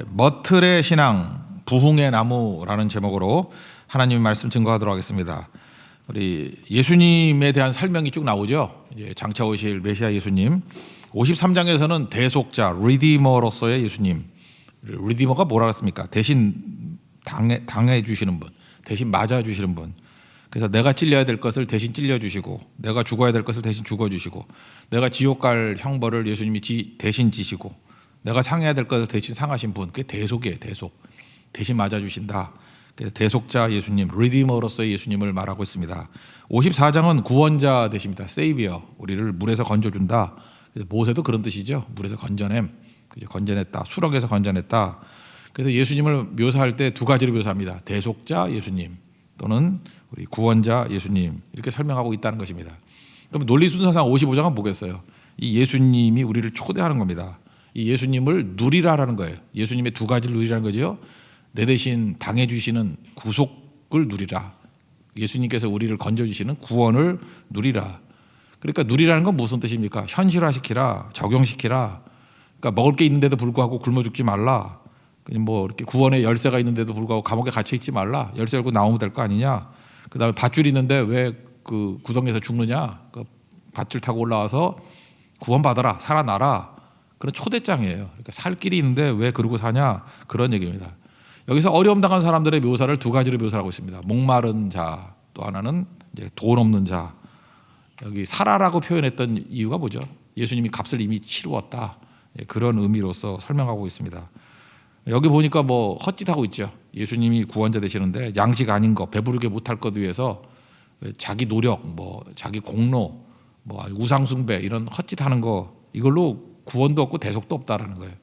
머틀의 신앙 부흥의 나무라는 제목으로 하나님의 말씀 증거하도록 하겠습니다. 우리 예수님에 대한 설명이 쭉 나오죠. 장차 오실 메시아 예수님. 53장에서는 대속자, 리디머로서의 예수님. 리디머가 뭐라 그랬습니까? 대신 당해 주시는 분, 대신 맞아 주시는 분. 그래서 내가 찔려야 될 것을 대신 찔려 주시고, 내가 죽어야 될 것을 대신 죽어 주시고, 내가 지옥 갈 형벌을 예수님이 대신 지시고, 내가 상해야 될 것을 대신 상하신 분. 그게 대속이에요. 대신 맞아 주신다. 그래서 대속자 예수님, 리디머로서의 예수님을 말하고 있습니다. 54장은 구원자 되십니다. 세이비어, 우리를 물에서 건져준다. 모세도 그런 뜻이죠. 물에서 건져냈다. 수렁에서 건져냈다. 그래서 예수님을 묘사할 때 두 가지로 묘사합니다. 대속자 예수님 또는 우리 구원자 예수님, 이렇게 설명하고 있다는 것입니다. 그럼 논리 순서상 55장은 뭐겠어요? 이 예수님이 우리를 초대하는 겁니다. 이 예수님을 누리라라는 거예요. 예수님의 두 가지를 누리라는 거죠. 내 대신 당해주시는 구속을 누리라. 예수님께서 우리를 건져주시는 구원을 누리라. 그러니까 누리라는 건 무슨 뜻입니까? 현실화시키라, 적용시키라. 그러니까 먹을 게 있는데도 불구하고 굶어 죽지 말라. 뭐 이렇게 구원의 열쇠가 있는데도 불구하고 감옥에 갇혀 있지 말라. 열쇠 열고 나오면 될 거 아니냐. 그다음에 밧줄 있는데 왜 그 구덩이에서 죽느냐. 그 밧줄 타고 올라와서 구원받아라, 살아나라. 그런 초대장이에요. 그러니까 살 길이 있는데 왜 그러고 사냐, 그런 얘기입니다. 여기서 어려움 당한 사람들의 묘사를 두 가지로 묘사하고 있습니다. 목마른 자, 또 하나는 이제 돈 없는 자. 여기 살아라고 표현했던 이유가 뭐죠? 예수님이 값을 이미 치루었다. 그런 의미로서 설명하고 있습니다. 여기 보니까 뭐 헛짓하고 있죠. 예수님이 구원자 되시는데 양식 아닌 거, 배부르게 못할 것 위해서 자기 노력, 뭐 자기 공로, 뭐 우상 숭배, 이런 헛짓하는 거, 이걸로 구원도 없고 대속도 없다라는 거예요.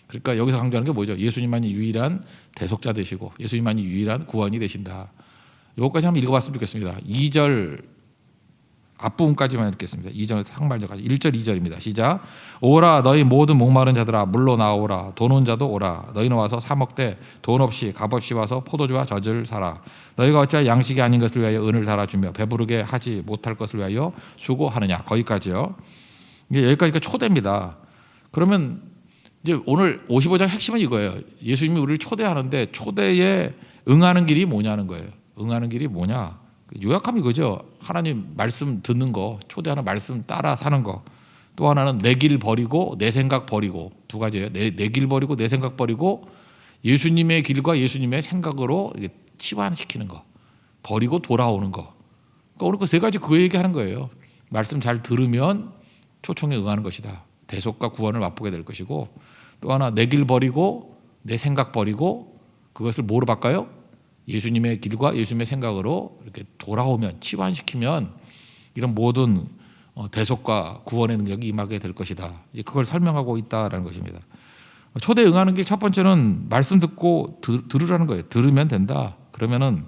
그러니까 여기서 강조하는 게 뭐죠? 예수님만이 유일한 대속자 되시고 예수님만이 유일한 구원이 되신다. 이것까지 한번 읽어봤으면 좋겠습니다. 2절 앞부분까지만 읽겠습니다. 2절 상반절까지. 1절 2절입니다. 시작. 오라 너희 모든 목마른 자들아 물로 나오라. 돈 온 자도 오라. 너희는 와서 사 먹되 돈 없이 값없이 와서 포도주와 젖을 사라. 너희가 어찌 양식이 아닌 것을 위하여 은을 달아주며 배부르게 하지 못할 것을 위하여 수고하느냐. 거기까지요. 여기까지가 초대입니다. 그러면 이제 오늘 55장 핵심은 이거예요. 예수님이 우리를 초대하는데 초대에 응하는 길이 뭐냐는 거예요. 응하는 길이 뭐냐? 요약하면 이거죠. 하나님 말씀 듣는 거, 초대하는 말씀 따라 사는 거. 또 하나는 내 길 버리고 내 생각 버리고. 두 가지예요. 내 길 버리고 내 생각 버리고 예수님의 길과 예수님의 생각으로 치환시키는 거. 버리고 돌아오는 거. 그러니까 오늘 그 세 가지 그 얘기하는 거예요. 말씀 잘 들으면 초청에 응하는 것이다. 대속과 구원을 맛보게 될 것이고, 또 하나 내 길 버리고 내 생각 버리고 그것을 뭐로 바꿔요? 예수님의 길과 예수님의 생각으로 이렇게 돌아오면, 치환시키면 이런 모든 대속과 구원의 능력이 임하게 될 것이다. 그걸 설명하고 있다라는 것입니다. 초대에 응하는 길 첫 번째는 말씀 듣고 들으라는 거예요. 들으면 된다. 그러면은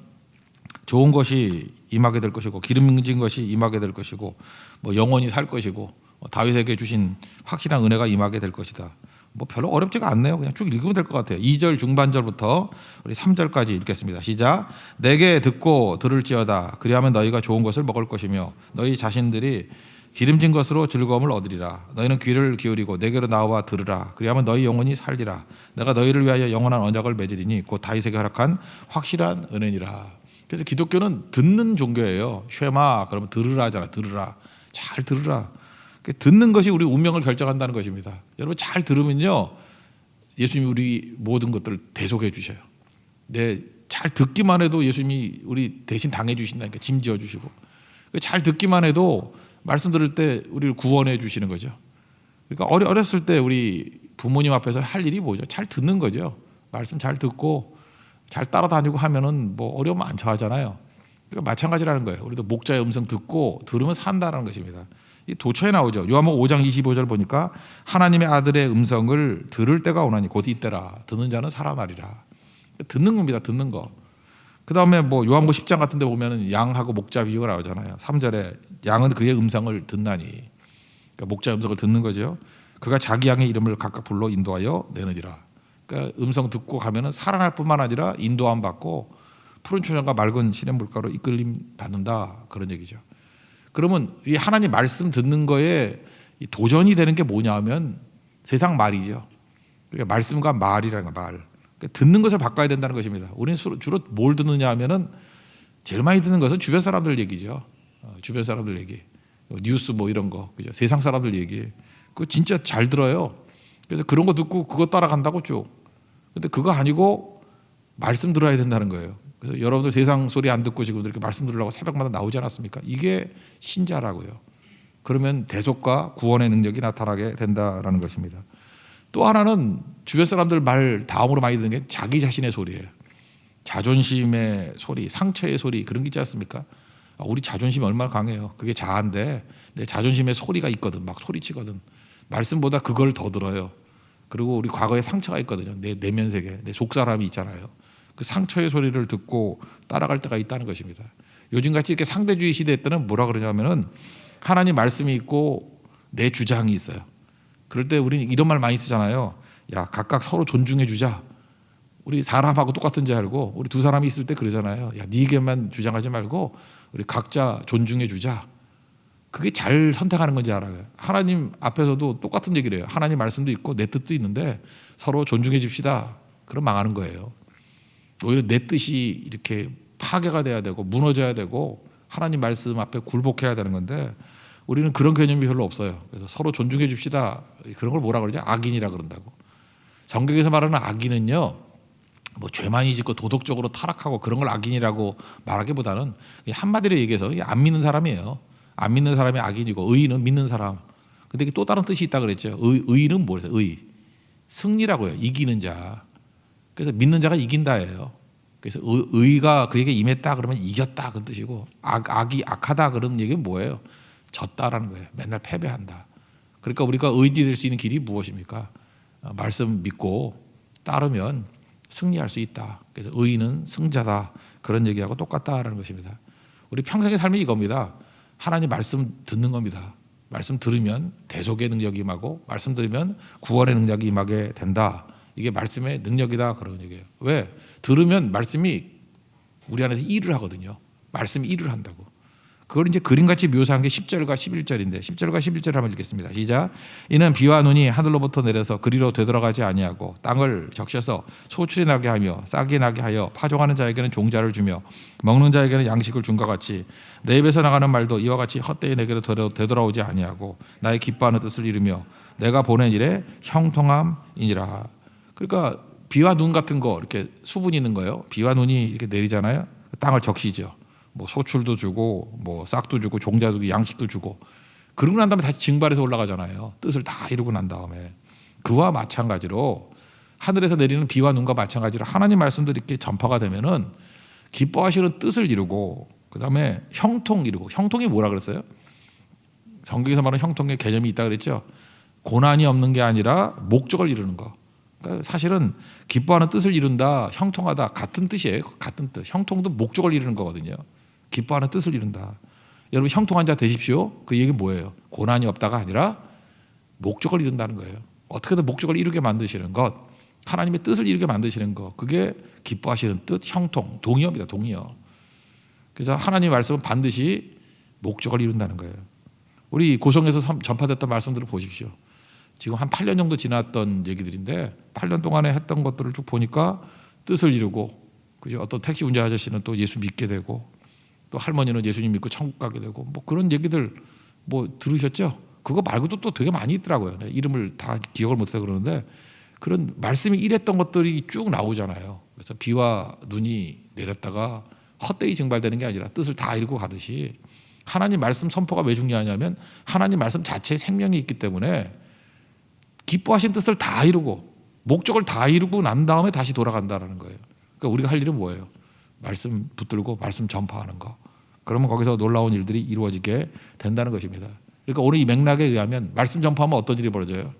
좋은 것이 임하게 될 것이고, 기름진 것이 임하게 될 것이고, 뭐 영원히 살 것이고, 다윗에게 주신 확실한 은혜가 임하게 될 것이다. 뭐 별로 어렵지가 않네요. 그냥 쭉 읽으면 될 것 같아요. 2절 중반절부터 우리 3절까지 읽겠습니다. 시작. 내게 듣고 들을지어다. 그리하면 너희가 좋은 것을 먹을 것이며 너희 자신들이 기름진 것으로 즐거움을 얻으리라. 너희는 귀를 기울이고 내게로 나와 들으라. 그리하면 너희 영혼이 살리라. 내가 너희를 위하여 영원한 언약을 맺으리니 곧 다윗에게 허락한 확실한 은혜니라. 그래서 기독교는 듣는 종교예요. 쉐마 그러면 들으라 하잖아. 들으라. 잘 들으라. 듣는 것이 우리 운명을 결정한다는 것입니다. 여러분 잘 들으면요, 예수님이 우리 모든 것들을 대속해 주셔요. 잘 듣기만 해도 예수님이 우리 대신 당해 주신다니까, 짐지어 주시고, 잘 듣기만 해도 말씀 들을 때 우리를 구원해 주시는 거죠. 그러니까 어렸을 때 우리 부모님 앞에서 할 일이 뭐죠? 잘 듣는 거죠. 말씀 잘 듣고 잘 따라다니고 하면은 뭐 어려움 안 처하잖아요. 그러니까 마찬가지라는 거예요. 우리도 목자의 음성 듣고 들으면 산다는 것입니다. 이 도처에 나오죠. 요한복음 5장 25절 보니까 하나님의 아들의 음성을 들을 때가 오나니 곧 이때라. 듣는 자는 살아나리라. 듣는 겁니다. 듣는 거. 그 다음에 뭐 요한복음 10장 같은 데 보면 양하고 목자 비유가 나오잖아요. 3절에 양은 그의 음성을 듣나니. 그러니까 목자의 음성을 듣는 거죠. 그가 자기 양의 이름을 각각 불러 인도하여 내느니라. 그러니까 음성 듣고 가면은 살아날 뿐만 아니라 인도함 받고 푸른 초장과 맑은 시냇 물가로 이끌림 받는다. 그런 얘기죠. 그러면 이 하나님 말씀 듣는 거에 도전이 되는 게 뭐냐 하면 세상 말이죠. 그러니까 말씀과 말이라는 거, 말. 그러니까 듣는 것을 바꿔야 된다는 것입니다. 우리는 주로 뭘 듣느냐 하면은 제일 많이 듣는 것은 주변 사람들 얘기죠. 주변 사람들 얘기, 뉴스 뭐 이런 거, 그죠? 세상 사람들 얘기. 그거 진짜 잘 들어요. 그래서 그런 거 듣고 그거 따라간다고 쭉. 근데 그거 아니고 말씀 들어야 된다는 거예요. 그래서 여러분들 세상 소리 안 듣고 지금 이렇게 말씀 들으려고 새벽마다 나오지 않았습니까? 이게 신자라고요. 그러면 대속과 구원의 능력이 나타나게 된다라는 것입니다. 또 하나는 주변 사람들 말 다음으로 많이 듣는 게 자기 자신의 소리예요. 자존심의 소리, 상처의 소리, 그런 게 있지 않습니까? 우리 자존심이 얼마나 강해요. 그게 자아인데 내 자존심의 소리가 있거든. 막 소리치거든. 말씀보다 그걸 더 들어요. 그리고 우리 과거에 상처가 있거든요. 내 내면 세계, 내 속사람이 있잖아요. 그 상처의 소리를 듣고 따라갈 때가 있다는 것입니다. 요즘같이 이렇게 상대주의 시대 때는 뭐라 그러냐면은 하나님 말씀이 있고 내 주장이 있어요. 그럴 때 우리는 이런 말 많이 쓰잖아요. 야, 각각 서로 존중해 주자. 우리 사람하고 똑같은 줄 알고, 우리 두 사람이 있을 때 그러잖아요. 야, 네 의견만 주장하지 말고 우리 각자 존중해 주자. 그게 잘 선택하는 건지 알아요. 하나님 앞에서도 똑같은 얘기를 해요. 하나님 말씀도 있고 내 뜻도 있는데 서로 존중해 줍시다. 그럼 망하는 거예요. 오히려 내 뜻이 이렇게 파괴가 돼야 되고 무너져야 되고 하나님 말씀 앞에 굴복해야 되는 건데 우리는 그런 개념이 별로 없어요. 그래서 서로 존중해 줍시다. 그런 걸 뭐라 그러죠? 악인이라 그런다고. 성경에서 말하는 악인은요, 뭐 죄 많이 짓고 도덕적으로 타락하고 그런 걸 악인이라고 말하기보다는 한마디로 얘기해서 안 믿는 사람이에요. 안 믿는 사람이 악인이고 의인은 믿는 사람. 근데 또 다른 뜻이 있다 그랬죠. 의인은 뭐래요? 승리라고요. 이기는 자. 그래서 믿는 자가 이긴다예요. 그래서 의가 그에게 임했다 그러면 이겼다 그런 뜻이고, 악이 악하다 그런 얘기는 뭐예요? 졌다라는 거예요. 맨날 패배한다. 그러니까 우리가 의인이 될 수 있는 길이 무엇입니까? 말씀 믿고 따르면 승리할 수 있다. 그래서 의인은 승자다. 그런 얘기하고 똑같다라는 것입니다. 우리 평생의 삶이 이겁니다. 하나님 말씀 듣는 겁니다. 말씀 들으면 대속의 능력이 임하고 말씀 들으면 구원의 능력이 임하게 된다. 이게 말씀의 능력이다 그런 얘기예요. 왜? 들으면 말씀이 우리 안에서 일을 하거든요. 말씀이 일을 한다고. 그걸 이제 그림같이 묘사한 게 10절과 11절인데 10절과 11절 한번 읽겠습니다. 시작. 이는 비와 눈이 하늘로부터 내려서 그리로 되돌아가지 아니하고 땅을 적셔서 소출이 나게 하며 싹이 나게 하여 파종하는 자에게는 종자를 주며 먹는 자에게는 양식을 준 것 같이 내 입에서 나가는 말도 이와 같이 헛되이 내게로 되돌아오지 아니하고 나의 기뻐하는 뜻을 이루며 내가 보낸 일에 형통함이니라. 그러니까 비와 눈 같은 거 이렇게 수분이 있는 거예요. 비와 눈이 이렇게 내리잖아요. 땅을 적시죠. 뭐 소출도 주고 뭐 싹도 주고 종자도 주고 양식도 주고 그러고 난 다음에 다시 증발해서 올라가잖아요. 뜻을 다 이루고 난 다음에 그와 마찬가지로 하늘에서 내리는 비와 눈과 마찬가지로 하나님 말씀도 이렇게 전파가 되면은 기뻐하시는 뜻을 이루고 그 다음에 형통 이루고. 형통이 뭐라 그랬어요? 성경에서 말하는 형통의 개념이 있다 그랬죠. 고난이 없는 게 아니라 목적을 이루는 거. 그러니까 사실은 기뻐하는 뜻을 이룬다, 형통하다 같은 뜻이에요. 같은 뜻. 형통도 목적을 이루는 거거든요. 기뻐하는 뜻을 이룬다. 여러분 형통한 자 되십시오. 그 얘기 뭐예요? 고난이 없다가 아니라 목적을 이룬다는 거예요. 어떻게든 목적을 이루게 만드시는 것, 하나님의 뜻을 이루게 만드시는 것, 그게 기뻐하시는 뜻, 형통, 동의어입니다. 동의어. 그래서 하나님의 말씀은 반드시 목적을 이룬다는 거예요. 우리 고성에서 전파됐던 말씀들을 보십시오. 지금 한 8년 정도 지났던 얘기들인데 8년 동안에 했던 것들을 쭉 보니까 뜻을 이루고, 그죠? 어떤 택시 운전 아저씨는 또 예수 믿게 되고, 또 할머니는 예수님 믿고 천국 가게 되고, 뭐 그런 얘기들 뭐 들으셨죠? 그거 말고도 또 되게 많이 있더라고요. 이름을 다 기억을 못해서 그러는데 그런 말씀이 이랬던 것들이 쭉 나오잖아요. 그래서 비와 눈이 내렸다가 헛되이 증발되는 게 아니라 뜻을 다 이루고 가듯이 하나님 말씀 선포가 왜 중요하냐면 하나님 말씀 자체에 생명이 있기 때문에 기뻐하신 뜻을 다 이루고 목적을 다 이루고 난 다음에 다시 돌아간다는 거예요. 그러니까 우리가 할 일은 뭐예요? 말씀 붙들고 말씀 전파하는 거. 그러면 거기서 놀라운 일들이 이루어지게 된다는 것입니다. 그러니까 오늘 이 맥락에 의하면 말씀 전파하면 어떤 일이 벌어져요?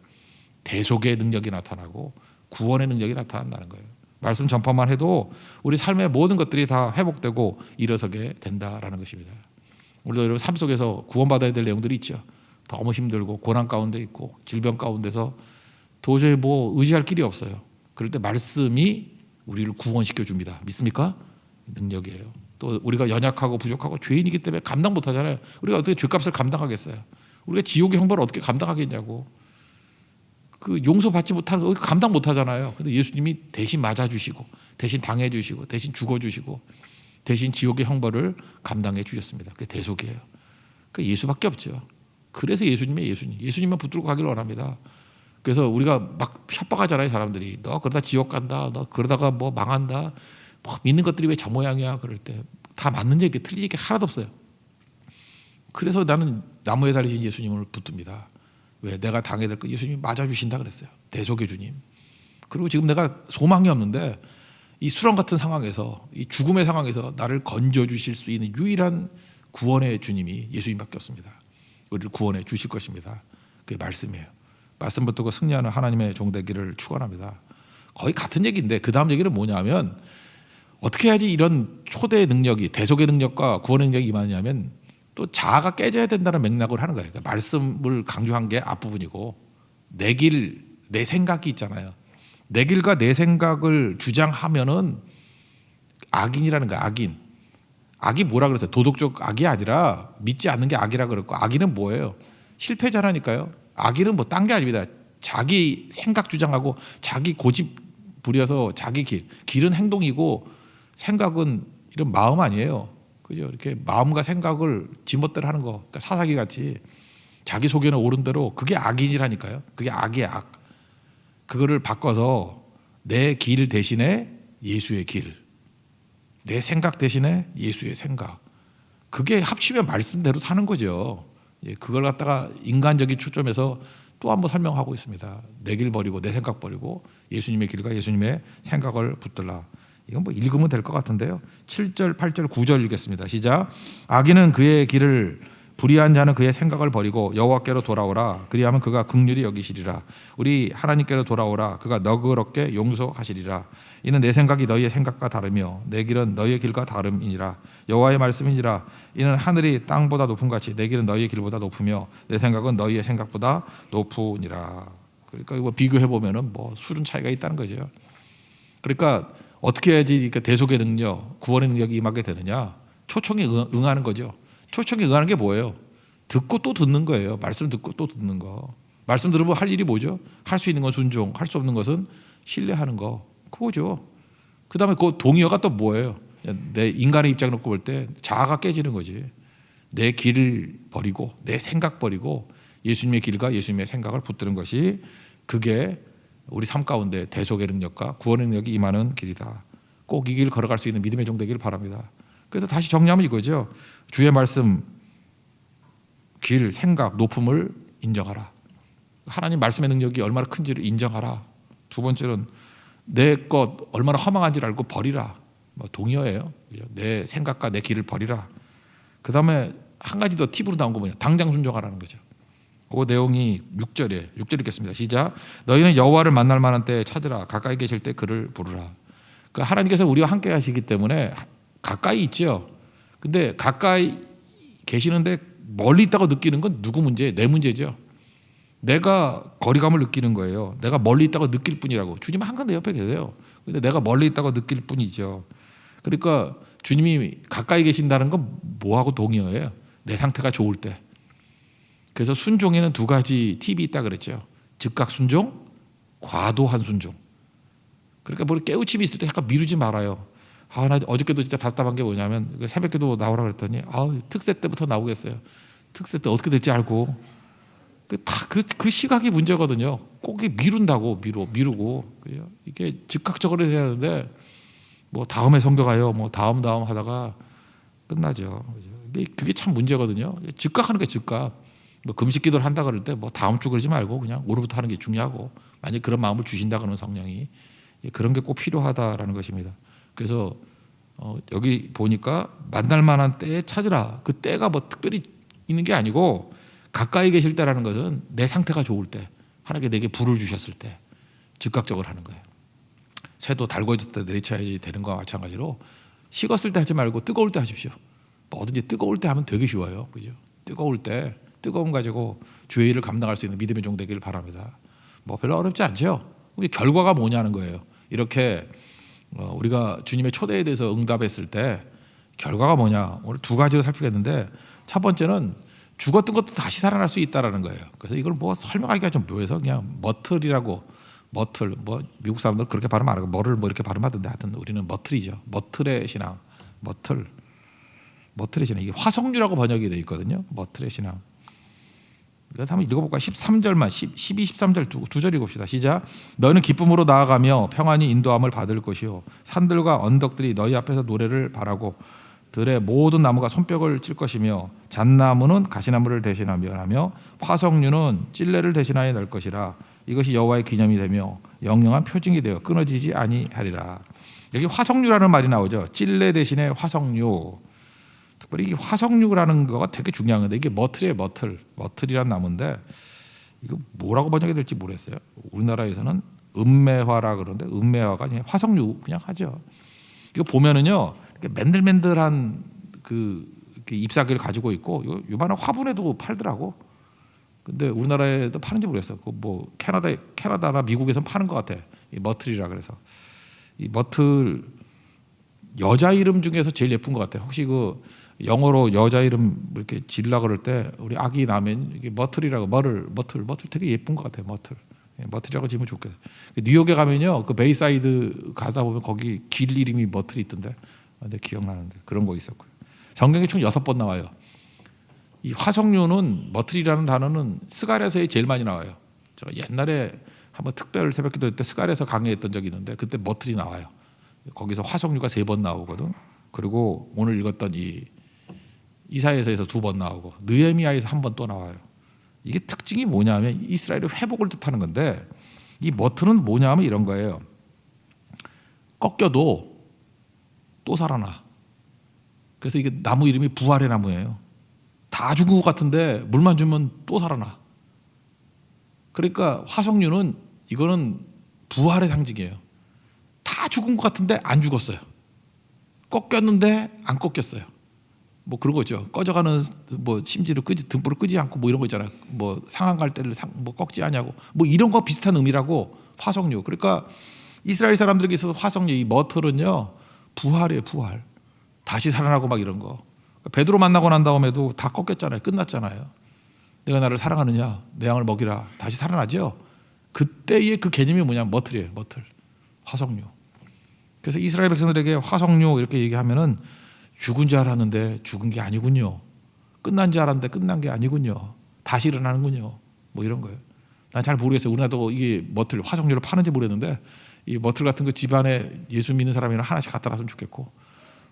대속의 능력이 나타나고 구원의 능력이 나타난다는 거예요. 말씀 전파만 해도 우리 삶의 모든 것들이 다 회복되고 일어서게 된다라는 것입니다. 우리도 여러분 삶 속에서 구원받아야 될 내용들이 있죠. 너무 힘들고 고난 가운데 있고 질병 가운데서 도저히 뭐 의지할 길이 없어요. 그럴 때 말씀이 우리를 구원시켜 줍니다. 믿습니까? 능력이에요. 또 우리가 연약하고 부족하고 죄인이기 때문에 감당 못하잖아요. 우리가 어떻게 죄값을 감당하겠어요? 우리가 지옥의 형벌을 어떻게 감당하겠냐고. 그 용서받지 못하는 감당 못하잖아요. 근데 예수님이 대신 맞아주시고 대신 당해주시고 대신 죽어주시고 대신 지옥의 형벌을 감당해 주셨습니다. 그게 대속이에요. 그 예수밖에 없죠. 그래서 예수님의 예수님만 붙들고 가기를 원합니다. 그래서 우리가 막 협박하잖아요. 사람들이 너 그러다 지옥 간다, 너 그러다가 뭐 망한다, 뭐 믿는 것들이 왜 저 모양이야. 그럴 때 다 맞는 얘기, 틀린 얘기 하나도 없어요. 그래서 나는 나무에 달리신 예수님을 붙듭니다. 왜? 내가 당해야 될 거 예수님이 맞아주신다 그랬어요. 대속의 주님. 그리고 지금 내가 소망이 없는데 이 수렁 같은 상황에서, 이 죽음의 상황에서 나를 건져주실 수 있는 유일한 구원의 주님이 예수님밖에 없습니다. 우리를 구원해 주실 것입니다. 그게 말씀이에요. 말씀 붙들고 승리하는 하나님의 종 되기를 축원합니다. 거의 같은 얘기인데 그 다음 얘기는 뭐냐면 어떻게 해야지 이런 초대의 능력이, 대속의 능력과 구원의 능력이 임하냐면 또 자아가 깨져야 된다는 맥락을 하는 거예요. 그러니까 말씀을 강조한 게 앞부분이고 내 길, 내 생각이 있잖아요. 내 길과 내 생각을 주장하면은 악인이라는 거야. 악인. 악이 뭐라 그랬어요? 도덕적 악이 아니라 믿지 않는 게 악이라 그랬고, 악인은 뭐예요? 실패자라니까요. 악인은 뭐 딴 게 아닙니다. 자기 생각 주장하고 자기 고집 부려서 자기 길은 행동이고 생각은 이런 마음 아니에요. 그죠? 이렇게 마음과 생각을 지멋대로 하는 거, 그러니까 사사기 같이 자기 속에는 옳은 대로, 그게 악인이라니까요. 그게 악이에요, 악. 그거를 바꿔서 내 길 대신에 예수의 길, 내 생각 대신에 예수의 생각, 그게 합치면 말씀대로 사는 거죠. 그걸 갖다가 인간적인 초점에서 또 한번 설명하고 있습니다. 내 길 버리고 내 생각 버리고 예수님의 길과 예수님의 생각을 붙들라. 이건 뭐 읽으면 될 것 같은데요. 7절, 8절, 9절 읽겠습니다. 시작. 악인은 그의 길을, 불의한 자는 그의 생각을 버리고 여호와께로 돌아오라. 그리하면 그가 긍휼히 여기시리라. 우리 하나님께로 돌아오라. 그가 너그럽게 용서하시리라. 이는 내 생각이 너희의 생각과 다르며 내 길은 너희의 길과 다름이니라. 여호와의 말씀이니라. 이는 하늘이 땅보다 높은 같이 내 길은 너희의 길보다 높으며 내 생각은 너희의 생각보다 높으니라. 그러니까 이거 비교해 보면은 뭐 수준 차이가 있다는 거죠. 그러니까 어떻게 해야지 그러니까 대속의 능력, 구원의 능력이 임하게 되느냐? 초청에 응하는 거죠. 초청에 응하는 게 뭐예요? 듣고 또 듣는 거예요. 말씀 듣고 또 듣는 거. 말씀 들으면 할 일이 뭐죠? 할 수 있는 건 순종, 할 수 없는 것은 신뢰하는 거. 그거죠. 그 다음에 그 동의어가 또 뭐예요? 내 인간의 입장을 놓고 볼 때 자아가 깨지는 거지. 내 길을 버리고 내 생각 버리고 예수님의 길과 예수님의 생각을 붙드는 것이, 그게 우리 삶 가운데 대속의 능력과 구원의 능력이 임하는 길이다. 꼭 이 길 걸어갈 수 있는 믿음의 종 되기를 바랍니다. 그래서 다시 정리하면 이거죠. 주의 말씀, 길, 생각, 높음을 인정하라. 하나님 말씀의 능력이 얼마나 큰지를 인정하라. 두 번째는 내 것 얼마나 허망한지를 알고 버리라. 뭐 동의어예요. 내 생각과 내 길을 버리라. 그 다음에 한 가지 더 팁으로 나온 거 뭐냐? 당장 순종하라는 거죠. 그 내용이 6절 읽겠습니다. 시작. 너희는 여호와를 만날 만한 때에 찾으라. 가까이 계실 때 그를 부르라. 그러니까 하나님께서 우리와 함께 하시기 때문에 가까이 있죠. 근데 가까이 계시는데 멀리 있다고 느끼는 건 누구 문제예요? 내 문제죠. 내가 거리감을 느끼는 거예요. 내가 멀리 있다고 느낄 뿐이라고. 주님은 항상 내 옆에 계세요. 근데 내가 멀리 있다고 느낄 뿐이죠. 그러니까 주님이 가까이 계신다는 건 뭐하고 동의어예요? 내 상태가 좋을 때. 그래서 순종에는 두 가지 팁이 있다 그랬죠. 즉각 순종, 과도한 순종. 그러니까 뭐 깨우침이 있을 때 약간 미루지 말아요. 나 어저께도 진짜 답답한 게 뭐냐면 새벽기도 나오라 그랬더니 특세 때부터 나오겠어요. 특세 때 어떻게 될지 알고. 그 시각이 문제거든요. 꼭 미룬다고 미루고. 이게 즉각적으로 해야 하는데 뭐 다음에 성경가요, 뭐 다음 하다가 끝나죠. 그게 참 문제거든요. 즉각하는 게 즉각. 뭐 금식기도를 한다 그럴 때 뭐 다음 주 그러지 말고 그냥 오늘부터 하는 게 중요하고, 만약 그런 마음을 주신다 그러는 성령이, 그런 게 꼭 필요하다라는 것입니다. 그래서 여기 보니까 만날 만한 때에 찾으라. 그 때가 뭐 특별히 있는 게 아니고 가까이 계실 때라는 것은 내 상태가 좋을 때, 하나님께 내게 불을 주셨을 때 즉각적으로 하는 거예요. 새도 달궈질 때 내리쳐야지 되는 거와 마찬가지로 식었을 때 하지 말고 뜨거울 때 하십시오. 뭐든지 뜨거울 때 하면 되게 쉬워요. 그죠? 뜨거울 때 뜨거움 가지고 주의 일을 감당할 수 있는 믿음의 종 되기를 바랍니다. 뭐 별로 어렵지 않죠. 우리 결과가 뭐냐는 거예요. 이렇게 우리가 주님의 초대에 대해서 응답했을 때 결과가 뭐냐, 오늘 두 가지를 살피겠는데, 첫 번째는 죽었던 것도 다시 살아날 수 있다라는 거예요. 그래서 이걸 뭐 설명하기가 좀 묘해서 그냥 머틀이라고, 머틀, 뭐 미국 사람들 그렇게 발음 안 하고 머를 뭐 이렇게 발음하던데, 하여튼 우리는 머틀이죠. 머틀의 신앙, 머틀의 신앙. 이게 화석류라고 번역이 되어 있거든요. 머틀의 신앙. 그래서 한번 읽어볼까요? 13절만, 12, 13절 두 절 읽읍시다. 시작. 너희는 기쁨으로 나아가며 평안히 인도함을 받을 것이요 산들과 언덕들이 너희 앞에서 노래를 바라고 들의 모든 나무가 손뼉을 칠 것이며 잣나무는 가시나무를 대신하며 화석류는 찔레를 대신하여 낼 것이라. 이것이 여호와의 기념이 되며 영영한 표징이 되어 끊어지지 아니하리라. 여기 화석류라는 말이 나오죠. 찔레 대신에 화석류. 특별히 이 화석류라는 거가 되게 중요한 건데, 이게 머틀이에요. 머틀이란 나무인데 이거 뭐라고 번역이 될지 모르겠어요. 우리나라에서는 은매화라 그러는데 은매화가 그냥 화석류 그냥 하죠. 이거 보면은요, 맨들맨들한 그 잎사귀를 가지고 있고 요만한 화분에도 팔더라고. 근데 우리나라에도 파는지 모르겠어. 뭐 캐나다나 미국에선 파는 것 같아. 이 머틀이라 그래서. 이 머틀 여자 이름 중에서 제일 예쁜 것 같아. 혹시 그 영어로 여자 이름 이렇게 지으려 그럴 때 우리 아기 나면 이게 머틀이라고, 머틀 되게 예쁜 것 같아. 머틀이라고 지으면 좋겠어. 뉴욕에 가면요, 그 베이사이드 가다 보면 거기 길 이름이 머틀이 있던데. 근데 기억나는데 그런 거 있었고요. 성경에 총 6번 나와요. 이 화석류는, 머틀이라는 단어는 스갈에서 제일 많이 나와요. 제가 옛날에 한번 특별 새벽기도 때 스갈에서 강의했던 적이 있는데 그때 머틀이 나와요. 거기서 화석류가 3번 나오거든. 그리고 오늘 읽었던 이 이사야서에서 2번 나오고 느헤미야에서 1번 또 나와요. 이게 특징이 뭐냐면 이스라엘의 회복을 뜻하는 건데, 이 머틀은 뭐냐면 이런 거예요. 꺾여도 또 살아나. 그래서 이게 나무 이름이 부활의 나무예요. 다 죽은 것 같은데 물만 주면 또 살아나. 그러니까 화석류는 이거는 부활의 상징이에요. 다 죽은 것 같은데 안 죽었어요. 꺾였는데 안 꺾였어요. 뭐 그런 거죠. 꺼져가는 뭐 심지를 끄지, 등불을 끄지 않고 뭐 이런 거 있잖아요. 뭐 상한 갈대를 뭐 꺾지 않냐고, 뭐 이런 거 비슷한 의미라고 화석류. 그러니까 이스라엘 사람들에게 있어서 화석류, 이 머틀은요 부활이에요. 부활. 다시 살아나고 막 이런 거. 베드로 만나고 난 다음에도 다 꺾였잖아요. 끝났잖아요. 내가 나를 사랑하느냐, 내 양을 먹이라. 다시 살아나죠. 그때의 그 개념이 뭐냐면 머틀이에요. 머틀. 화석류. 그래서 이스라엘 백성들에게 화석류 이렇게 얘기하면은 죽은 줄 알았는데 죽은 게 아니군요. 끝난 줄 알았는데 끝난 게 아니군요. 다시 일어나는군요. 뭐 이런 거예요. 난 잘 모르겠어요. 우리나라도 이게 머틀, 화석류를 파는지 모르겠는데 이 머틀 같은 거 집안에 예수 믿는 사람이랑 하나씩 갖다 놨으면 좋겠고,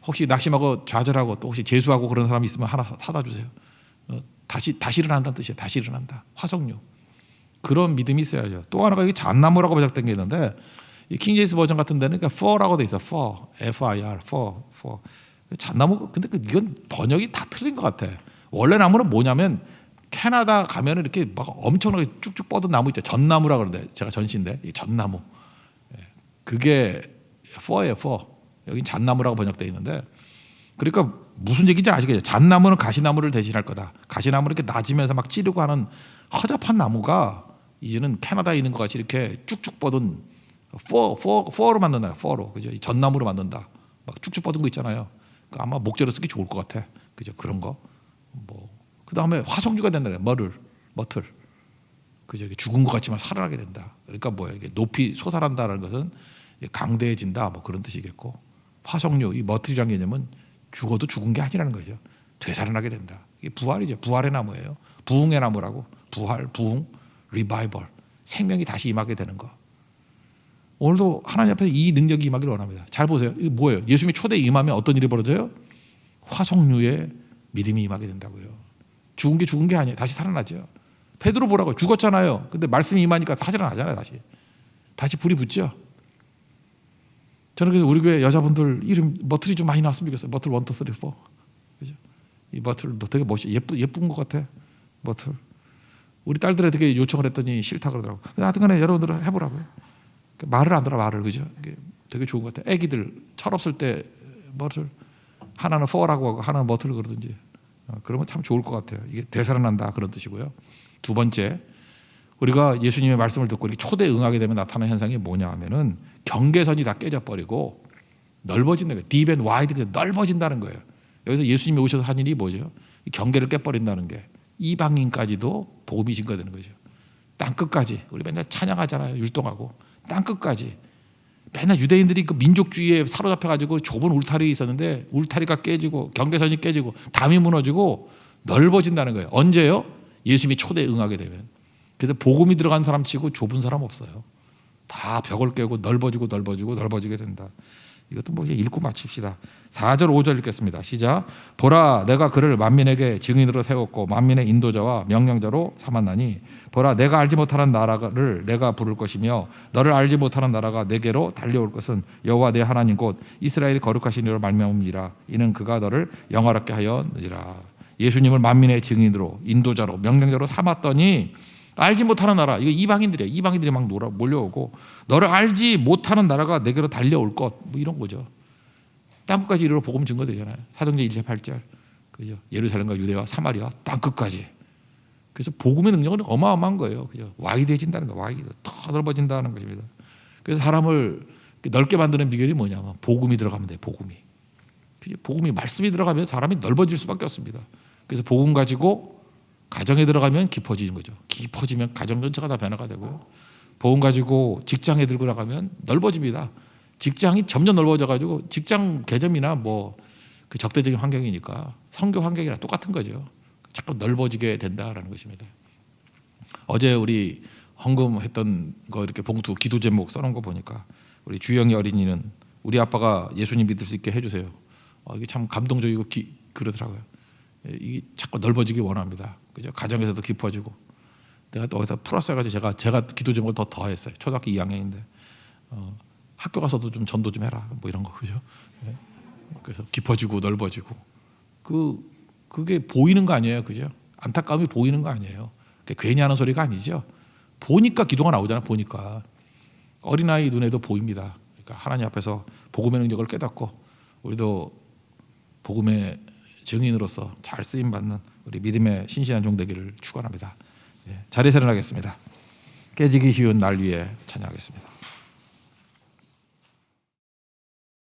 혹시 낙심하고 좌절하고 또 혹시 재수하고 그런 사람이 있으면 하나 사다 주세요. 다시 일어난다는 뜻이에요. 다시 일어난다. 화석류. 그런 믿음이 있어야죠. 또 하나가 이게 잣나무라고 번역된 게 있는데, 이 킹제임스 버전 같은 데는 그러니까 for라고 돼 있어. for, F-I-R, for. 잣나무. 근데 이건 번역이 다 틀린 것 같아. 원래 나무는 뭐냐면 캐나다 가면은 이렇게 막 엄청나게 쭉쭉 뻗은 나무 있죠. 전나무라 그러는데, 제가 전시인데 이 전나무. 그게 for예요. for. 여긴 잣나무라고 번역되어 있는데, 그러니까 무슨 얘기인지 아시겠죠? 잣나무는 가시나무를 대신할 거다. 가시나무를 이렇게 낮으면서 막 찌르고 하는 허접한 나무가 이제는 캐나다에 있는 것 같이 이렇게 쭉쭉 뻗은 for로 만든다. for로. 그죠? 전나무로 만든다. 막 쭉쭉 뻗은 거 있잖아요. 그러니까 아마 목재로 쓰기 좋을 것 같아. 그죠? 그런 거. 뭐 그다음에 화석류가 된다. 머틀. 그죠? 죽은 것 같지만 살아나게 된다. 그러니까 뭐야? 이게 높이 솟아난다는 것은 강대해진다. 뭐 그런 뜻이겠고, 화석류, 이 머틀이라는 개념은 죽어도 죽은 게 아니라는 거죠. 되살아나게 된다. 이게 부활이죠. 부활의 나무예요. 부흥의 나무라고. 부활, 부흥, 리바이벌. 생명이 다시 임하게 되는 거. 오늘도 하나님 앞에서 이 능력이 임하기를 원합니다. 잘 보세요. 이게 뭐예요? 예수님이 초대에 임하면 어떤 일이 벌어져요? 화석류의 믿음이 임하게 된다고요. 죽은 게 아니에요. 다시 살아나죠. 베드로 보라고요. 죽었잖아요. 근데 말씀이 임하니까 살아나잖아요. 다시 불이 붙죠. 저는 그래서 우리 교회 여자분들 이름 머틀이 좀 많이 나왔으면 좋겠어요. 머틀 1, 2, 3, 4. 그죠? 이 머틀도 되게 예쁜 것 같아. 머틀. 우리 딸들에 되게 요청을 했더니 싫다 그러더라고. 하여튼간에 여러분들 해보라고요. 말을 안 들어, 말을. 그죠? 되게 좋은 것 같아. 애기들 철없을 때 머틀, 하나는 for라고 하고 하나는 머틀 그러든지, 그러면 참 좋을 것 같아요. 이게 되살아난다 그런 뜻이고요. 두 번째, 우리가 예수님의 말씀을 듣고 이렇게 초대에 응하게 되면 나타나는 현상이 뭐냐 하면은 경계선이 다 깨져버리고 넓어진다는 거예요. deep and wide, 넓어진다는 거예요. 여기서 예수님이 오셔서 한 일이 뭐죠? 경계를 깨버린다는 게 이방인까지도 복음이 증거되는 거죠. 땅 끝까지. 우리 맨날 찬양하잖아요. 율동하고 땅 끝까지. 맨날 유대인들이 그 민족주의에 사로잡혀가지고 좁은 울타리에 있었는데 울타리가 깨지고 경계선이 깨지고 담이 무너지고 넓어진다는 거예요. 언제요? 예수님이 초대에 응하게 되면. 그래서 복음이 들어간 사람 치고 좁은 사람 없어요. 다 벽을 깨고 넓어지게 된다. 이것도 뭐 읽고 마칩시다. 4절 5절 읽겠습니다. 시작. 보라 내가 그를 만민에게 증인으로 세웠고 만민의 인도자와 명령자로 삼았나니 보라 내가 알지 못하는 나라를 내가 부를 것이며 너를 알지 못하는 나라가 내게로 달려올 것은 여호와 내 하나님 곧 이스라엘이 거룩하신 이로 말미암음이라. 이는 그가 너를 영화롭게 하였느니라. 예수님을 만민의 증인으로 인도자로 명령자로 삼았더니 알지 못하는 나라, 이거 이방인들이에요. 이방인들이 막 몰려오고 너를 알지 못하는 나라가 내게로 달려올 것, 뭐 이런 거죠. 땅끝까지 이르러 복음 증거되잖아요. 사도행전 1장 8절, 그죠? 예루살렘과 유대와 사마리아 땅끝까지. 그래서 복음의 능력은 어마어마한 거예요. 그죠? 와이드해진다는 거, 와이드 더 넓어진다는 것입니다. 그래서 사람을 넓게 만드는 비결이 뭐냐면 복음이 들어가면 돼. 복음이 말씀이 들어가면 사람이 넓어질 수밖에 없습니다. 그래서 복음 가지고 가정에 들어가면 깊어지는 거죠. 깊어지면 가정 전체가 다 변화가 되고요. 복음 가지고 직장에 들고 나가면 넓어집니다. 직장이 점점 넓어져가지고 직장 개념이나 뭐 그 적대적인 환경이니까 선교 환경이랑 똑같은 거죠. 자꾸 넓어지게 된다라는 것입니다. 어제 우리 헌금했던 거 이렇게 봉투 기도 제목 써놓은 거 보니까 우리 주영이 어린이는 우리 아빠가 예수님 믿을 수 있게 해주세요. 이게 참 감동적이고 그러더라고요. 이게 자꾸 넓어지기 원합니다. 그죠? 가정에서도 깊어지고. 내가 또 어디서 플러스 해가지고 제가 기도 제목을 더 더했어요. 초등학교 2학년인데 학교 가서도 좀 전도 좀 해라. 뭐 이런 거 그죠? 네. 그래서 깊어지고 넓어지고 그게 보이는 거 아니에요, 그죠? 안타까움이 보이는 거 아니에요. 괜히 하는 소리가 아니죠. 보니까 기도가 나오잖아. 보니까 어린아이 눈에도 보입니다. 그러니까 하나님 앞에서 복음의 능력을 깨닫고 우리도 복음의 증인으로서 잘 쓰임 받는 우리 믿음의 신실한 종 되기를 축원합니다. 자리에서 일어나겠습니다. 깨지기 쉬운 날 위에 찬양하겠습니다.